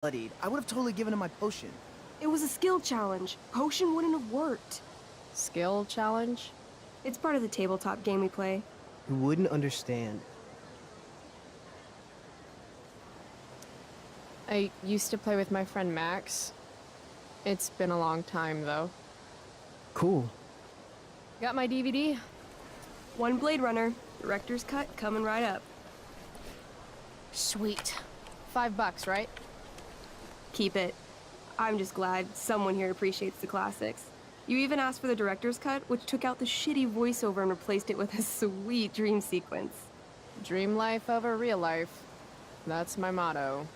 bloodied, I would have totally given him my potion. It was a skill challenge. Potion wouldn't have worked. Skill challenge? It's part of the tabletop game we play. You wouldn't understand. I used to play with my friend Max. It's been a long time, though. Cool. Got my DVD? One Blade Runner, director's cut coming right up. Sweet. $5, right? Keep it. I'm just glad someone here appreciates the classics. You even asked for the director's cut, which took out the shitty voiceover and replaced it with a sweet dream sequence. Dream life over real life. That's my motto.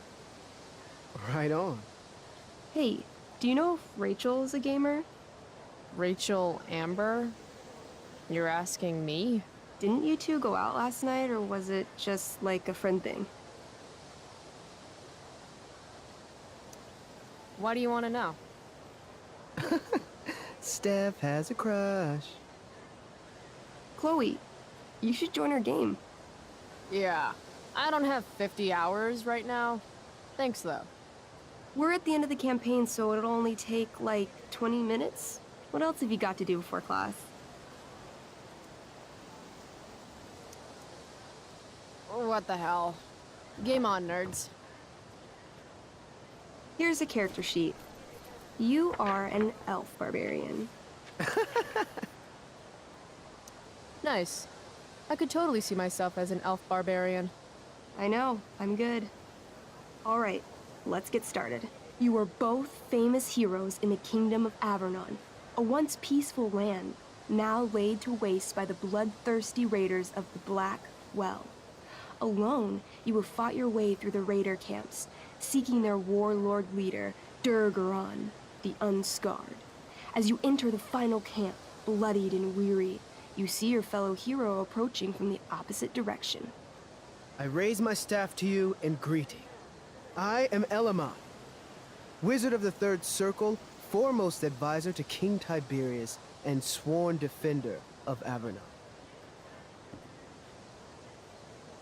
Right on. Hey, do you know if Rachel is a gamer? Rachel Amber? You're asking me? Didn't you two go out last night, or was it just like a friend thing? Why do you want to know? Steph has a crush. Chloe, you should join our game. Yeah. I don't have 50 hours right now. Thanks, though. We're at the end of the campaign, so it'll only take, like, 20 minutes? What else have you got to do before class? What the hell? Game on, nerds. Here's a character sheet. You are an elf barbarian. Nice. I could totally see myself as an elf barbarian. I know, I'm good. All right, let's get started. You are both famous heroes in the Kingdom of Avernon, a once peaceful land, now laid to waste by the bloodthirsty raiders of the Black Well. Alone, you have fought your way through the raider camps, seeking their warlord leader, Durgaron, the Unscarred. As you enter the final camp, bloodied and weary, you see your fellow hero approaching from the opposite direction. I raise my staff to you in greeting. I am Elamon, Wizard of the Third Circle, foremost advisor to King Tiberius, and sworn defender of Avernon.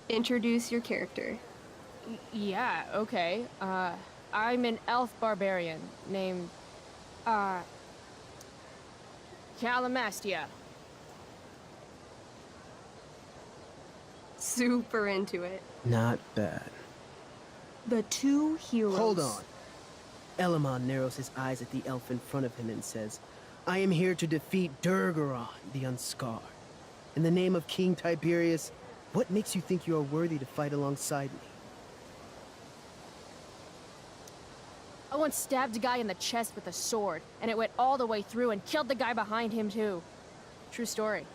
Introduce your character. Yeah, okay. I'm an elf barbarian named, Calamastia. Super into it. Not bad. The two heroes. Hold on. Elamon narrows his eyes at the elf in front of him and says, I am here to defeat Durgaron, the Unscarred. In the name of King Tiberius, what makes you think you are worthy to fight alongside me? I once stabbed a guy in the chest with a sword, and it went all the way through and killed the guy behind him too. True story.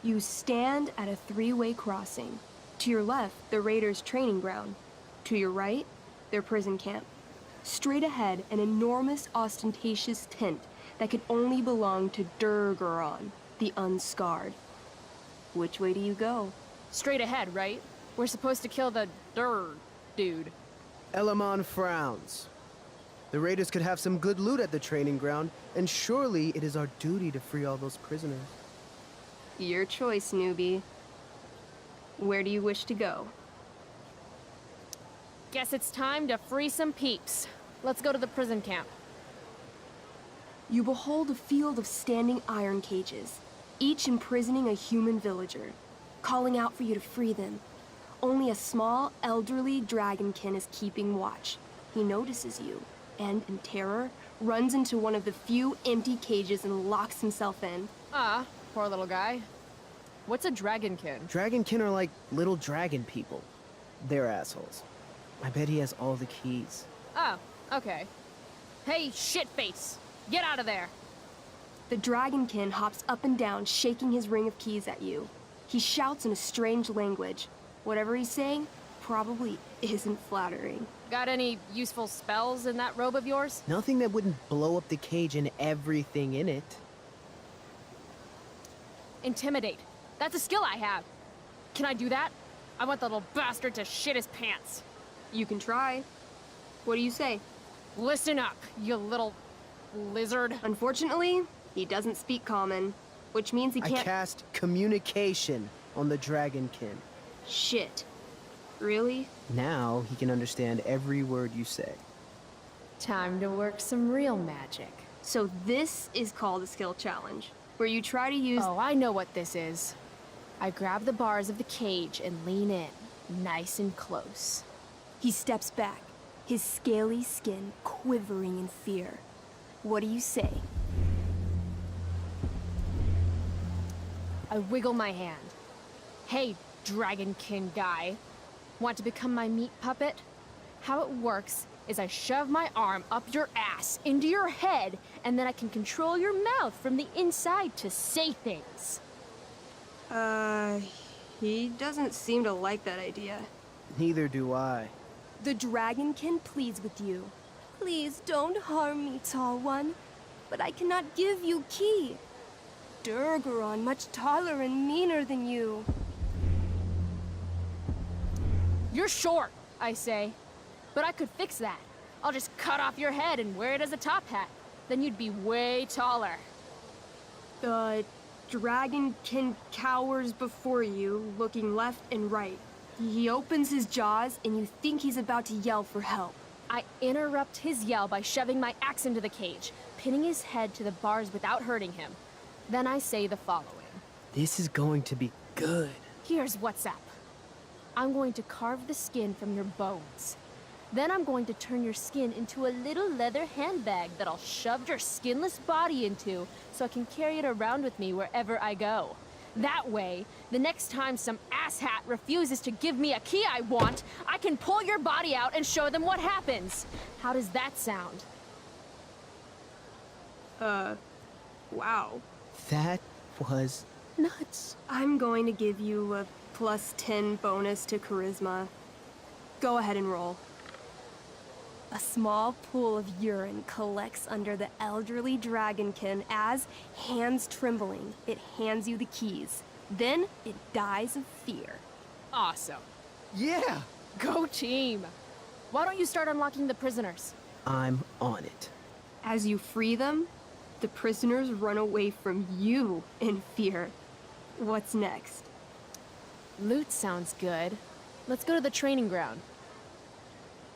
You stand at a three-way crossing. To your left, the raiders' training ground. To your right, their prison camp. Straight ahead, an enormous, ostentatious tent that could only belong to Durgaron, the Unscarred. Which way do you go? Straight ahead, right? We're supposed to kill the dude. Elamon frowns. The raiders could have some good loot at the training ground, and surely it is our duty to free all those prisoners. Your choice, newbie. Where do you wish to go? Guess it's time to free some peeps. Let's go to the prison camp. You behold a field of standing iron cages, each imprisoning a human villager, calling out for you to free them. Only a small, elderly dragonkin is keeping watch. He notices you, and in terror, runs into one of the few empty cages and locks himself in. Ah, poor little guy. What's a dragonkin? Dragonkin are like little dragon people. They're assholes. I bet he has all the keys. Oh, okay. Hey, shitface! Get out of there! The dragonkin hops up and down, shaking his ring of keys at you. He shouts in a strange language. Whatever he's saying probably isn't flattering. Got any useful spells in that robe of yours? Nothing that wouldn't blow up the cage and everything in it. Intimidate. That's a skill I have. Can I do that? I want the little bastard to shit his pants. You can try. What do you say? Listen up, you little lizard. Unfortunately, he doesn't speak common, which means he I can't— cast communication on the dragonkin. Shit. Really? Now he can understand every word you say. Time to work some real magic. So this is called a skill challenge, where you try to use... Oh, I know what this is. I grab the bars of the cage and lean in, nice and close. He steps back, his scaly skin quivering in fear. What do you say? I wiggle my hand. Hey, dragonkin guy. Want to become my meat puppet? How it works is I shove my arm up your ass into your head, and then I can control your mouth from the inside to say things. He doesn't seem to like that idea. Neither do I. The dragonkin pleads with you. Please don't harm me, tall one. But I cannot give you key. Durgaron much taller and meaner than you. You're short, I say. But I could fix that. I'll just cut off your head and wear it as a top hat. Then you'd be way taller. The dragonkin cowers before you, looking left and right. He opens his jaws, and you think he's about to yell for help. I interrupt his yell by shoving my axe into the cage, pinning his head to the bars without hurting him. Then I say the following. This is going to be good. Here's what's up. I'm going to carve the skin from your bones. Then I'm going to turn your skin into a little leather handbag that I'll shove your skinless body into so I can carry it around with me wherever I go. That way, the next time some asshat refuses to give me a key I want, I can pull your body out and show them what happens. How does that sound? Wow. That was nuts. I'm going to give you a +10 bonus to charisma. Go ahead and roll. A small pool of urine collects under the elderly dragonkin as, hands trembling, it hands you the keys. Then it dies of fear. Awesome. Yeah! Go team! Why don't you start unlocking the prisoners? I'm on it. As you free them, the prisoners run away from you in fear. What's next? Loot sounds good. Let's go to the training ground.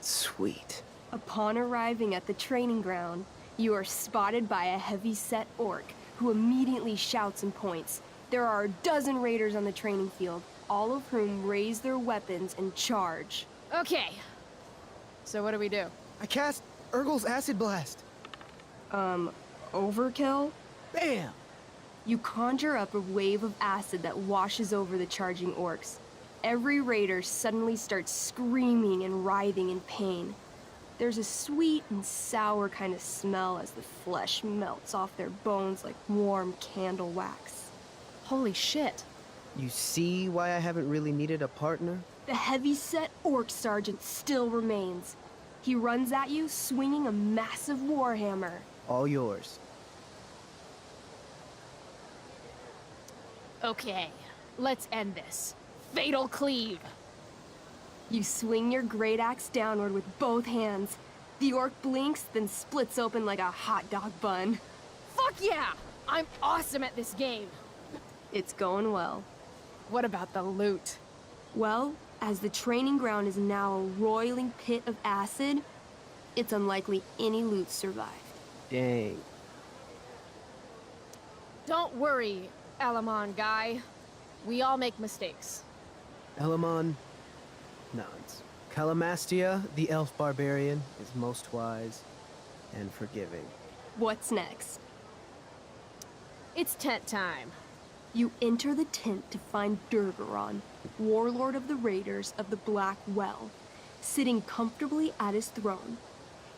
Sweet. Upon arriving at the training ground, you are spotted by a heavy-set orc who immediately shouts and points. There are a dozen raiders on the training field, all of whom raise their weapons and charge. Okay. So what do we do? I cast Urgel's Acid Blast. Overkill? Bam! You conjure up a wave of acid that washes over the charging orcs. Every raider suddenly starts screaming and writhing in pain. There's a sweet and sour kind of smell as the flesh melts off their bones like warm candle wax. Holy shit. You see why I haven't really needed a partner? The heavy-set orc sergeant still remains. He runs at you, swinging a massive warhammer. All yours. Okay, let's end this. Fatal cleave! You swing your great axe downward with both hands. The orc blinks, then splits open like a hot dog bun. Fuck yeah! I'm awesome at this game! It's going well. What about the loot? Well, as the training ground is now a roiling pit of acid, it's unlikely any loot survived. Dang. Don't worry, Elamon guy. We all make mistakes. Elamon nods. Calamastia, the elf barbarian, is most wise and forgiving. What's next? It's tent time. You enter the tent to find Durgaron, warlord of the Raiders of the Black Well, sitting comfortably at his throne.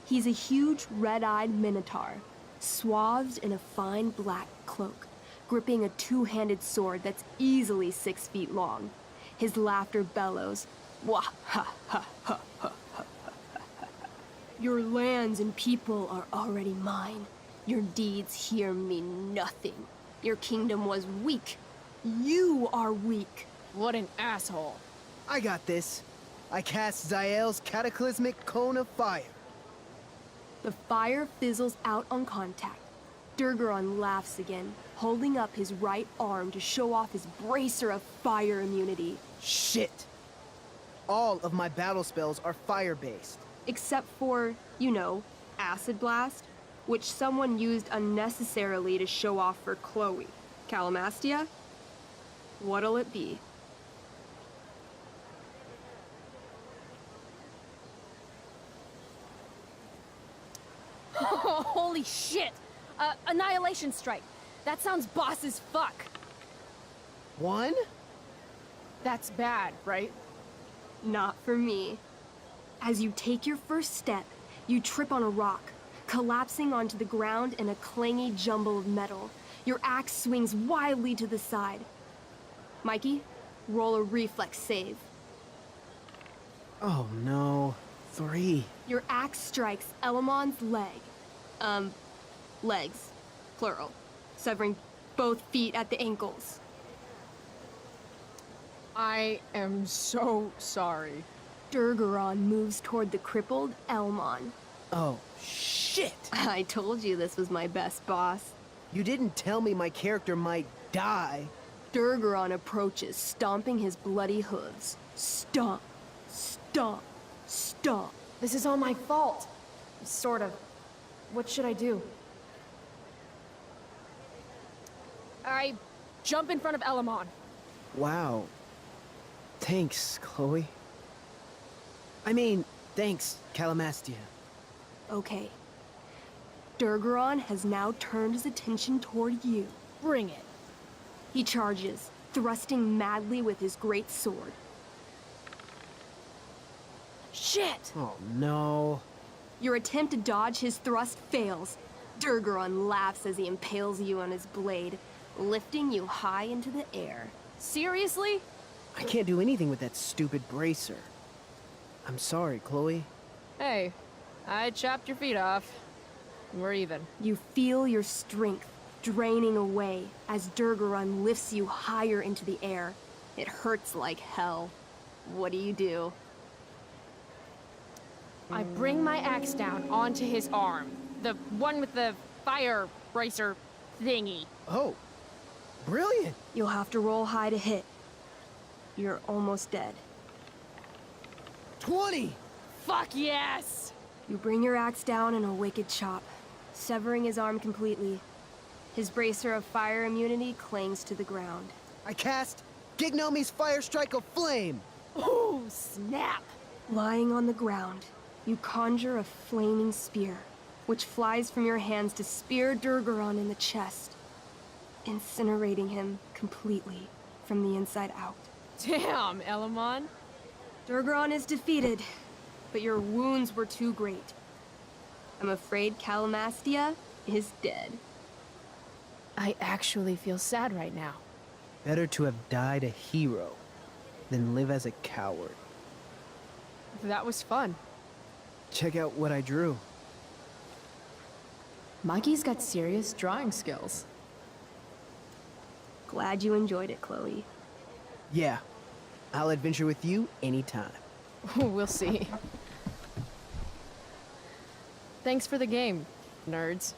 He's a huge red-eyed minotaur, swathed in a fine black cloak, gripping a two-handed sword that's easily 6 feet long. His laughter bellows, "Wah ha ha ha ha ha ha. Your lands and people are already mine. Your deeds here mean nothing. Your kingdom was weak. You are weak." What an asshole. I got this. I cast Zael's cataclysmic cone of fire. The fire fizzles out on contact. Durgaron laughs again, holding up his right arm to show off his bracer of fire immunity. Shit! All of my battle spells are fire-based. Except for, you know, Acid Blast, which someone used unnecessarily to show off for Chloe. Calamastia? What'll it be? Holy shit! Annihilation Strike. That sounds boss as fuck. One? That's bad, right? Not for me. As you take your first step, you trip on a rock, collapsing onto the ground in a clangy jumble of metal. Your axe swings wildly to the side. Mikey, roll a reflex save. Oh no. 3. Your axe strikes Elamon's leg. Legs. Plural. Severing both feet at the ankles. I am so sorry. Durgaron moves toward the crippled Elmon. Oh, shit! I told you this was my best boss. You didn't tell me my character might die. Durgaron approaches, stomping his bloody hooves. Stomp, stomp, stomp. This is all my fault. Sort of. What should I do? I jump in front of Elamon. Wow. Thanks, Chloe. I mean, thanks, Calamastia. Okay. Durgaron has now turned his attention toward you. Bring it. He charges, thrusting madly with his great sword. Shit! Oh no. Your attempt to dodge his thrust fails. Durgaron laughs as he impales you on his blade, lifting you high into the air. Seriously? I can't do anything with that stupid bracer. I'm sorry, Chloe. Hey, I chopped your feet off. We're even. You feel your strength draining away as Durgaron lifts you higher into the air. It hurts like hell. What do? I bring my axe down onto his arm. The one with the fire bracer thingy. Oh, brilliant! You'll have to roll high to hit. You're almost dead. 20! Fuck yes! You bring your axe down in a wicked chop, severing his arm completely. His bracer of fire immunity clings to the ground. I cast Gignomi's Fire Strike of Flame! Ooh, snap! Lying on the ground, you conjure a flaming spear, which flies from your hands to spear Durgaron in the chest, incinerating him completely from the inside out. Damn, Elamon. Durgaron is defeated, but your wounds were too great. I'm afraid Calamastia is dead. I actually feel sad right now. Better to have died a hero than live as a coward. That was fun. Check out what I drew. Mikey's got serious drawing skills. Glad you enjoyed it, Chloe. Yeah, I'll adventure with you anytime. We'll see. Thanks for the game, nerds.